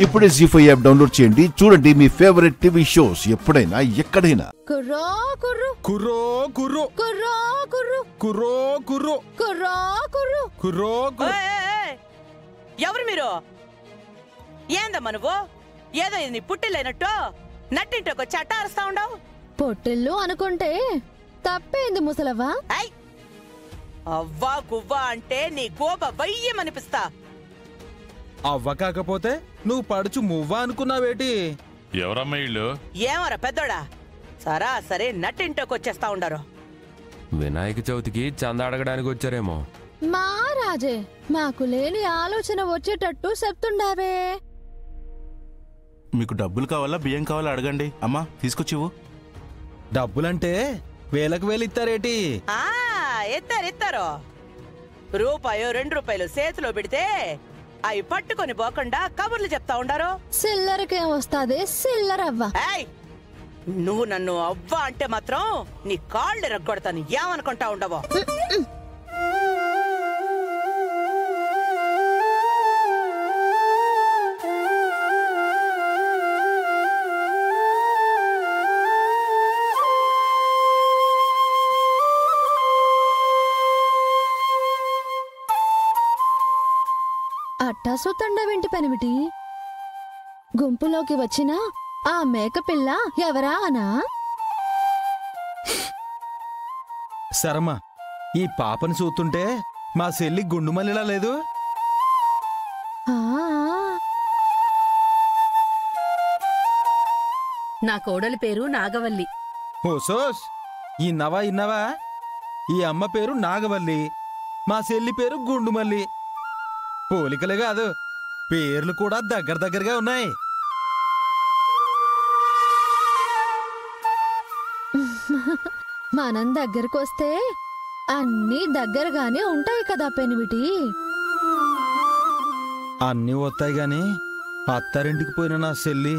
ఇప్పుడే జీ5 app download చేయండి. చూడండి మీ ఫేవరెట్ టీవీ షోస్ ఎప్పుడైనా ఎక్కడైనా. కుర్రో కుర్రు కుర్రో కుర్రు కుర్రో కుర్రు కుర్రో కుర్రు కుర్రో కుర్రు కుర్రో ఎవరు మీరు? ఏందమ్మా నువ్వు? ఏదో నీ పుట్టిలేనట్టు నట్టింటోకి వచ్చి అట్ట అరుస్తా ఉండవు. పొట్టిల్లు అనుకుంటే తప్పేంది ముసలవ్వా? అవ్వా గువ్వా అంటే నీ గోబ వయ్యమనిపిస్తా. అవ్వ కాకపోతే నువ్వు పడుచు మువ్వా అనుకున్నావేటి? ఎవరమ్మా ఇల్లు? ఏమరా పెద్దోడా, సరే నట్టింటోకి వచ్చేస్తా ఉండరు. వినాయక చవితికి చంద అడగడానికి వచ్చారేమో. మా రాజే, మాకు లేని ఆలోచన వచ్చేటట్టు చెప్తుండావే. మీకు డబ్బులు కావాలా బియ్యం కావాలా అడగండి అమ్మా, తీసుకొచ్చివు. డబ్బులంటే వేలకు వేలు ఇస్తారేటి? ఎత్తారు. రూపాయో 2 రూపాయలు చేతిలో పెడితే అవి పట్టుకొని పోకుండా కబుర్లు చెప్తా ఉండారు. సిల్లరకేం వస్తాదే సిల్లరవ్వ. నువ్వు నన్ను అవ్వ అంటే మాత్రం నీ కాళ్ళు రగ్గొడతాను. ఏమనుకుంటా ఉండవో. అట్టా సుతండవేంటి పనిమిటి? గుంపులోకి వచ్చిన ఆ మేకపిల్ల ఎవరా అనా? సరమ్మా, ఈ పాపని చూస్తుంటే మా సెల్లి గుండుమల్లిలా లేదు? నా కోడలి పేరు నాగవల్లి. ఓసోస్, ఇన్నవా? ఈ అమ్మ పేరు నాగవల్లి, మా సెల్లి పేరు గుండుమల్లి. పోలికలే కాదు, పేర్లు కూడా దగ్గరగా ఉన్నాయి. మనం దగ్గరకొస్తే అన్నీ దగ్గరగానే ఉంటాయి కదా పెనిమిటి. అన్నీ వస్తాయి గాని అత్తారింటికి పోయిన నా సెల్లి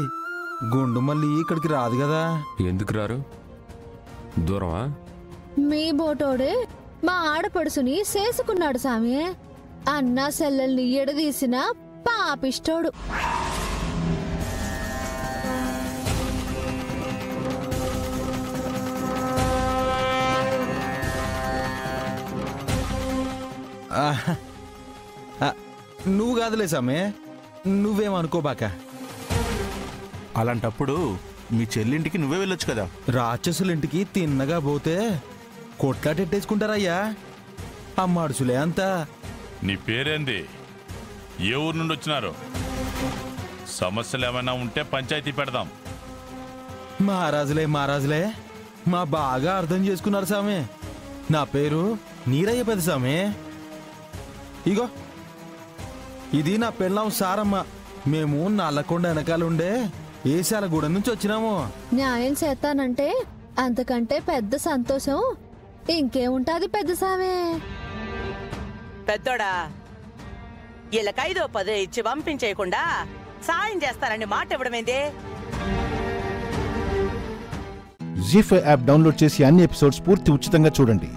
గుండుమల్లి ఇక్కడికి రాదు కదా. ఎందుకు రారు? దూరమా? మీ బోటోడే మా ఆడపడుసుని చేసుకున్నాడు సామి. అన్నా సెల్లల్ని ఎడదీసిన పాపిష్టోడు. నువ్వు కాదులే సామే, నువ్వేమనుకోబాక. అలాంటప్పుడు మీ చెల్లింటికి నువ్వే వెళ్ళొచ్చు కదా. రాక్షసులింటికి తిన్నగా పోతే కొట్లాటెట్టేసుకుంటారయ్యా. అమ్మాడుసులే అంతా. నీ పేరేంది? ఏ ఊరు నుండి వచ్చినారు? సమస్యలు ఏమైనా ఉంటే పంచాయతీ పెడదాం. మహారాజులే మా బాగా అర్థం చేసుకున్నారు సామే. నా పేరు నీరయ్య పెద్ద సామే. ఇగో ఇది నా పెళ్ళాం సారమ్మ. మేము నల్లకొండ వెనకాలండే ఏశాలగూడెం నుంచి వచ్చినాము. న్యాయం చేస్తానంటే అంతకంటే పెద్ద సంతోషం ఇంకేముంటాది పెద్ద సామే. పెద్దోడా, వీళ్ళకి 5-10 ఇచ్చి పంపించేయకుండా సాయం చేస్తారని మాట ఇవ్వడమేంది? జీ5 యాప్ డౌన్లోడ్ చేసి అన్ని ఎపిసోడ్స్ పూర్తి ఉచితంగా చూడండి.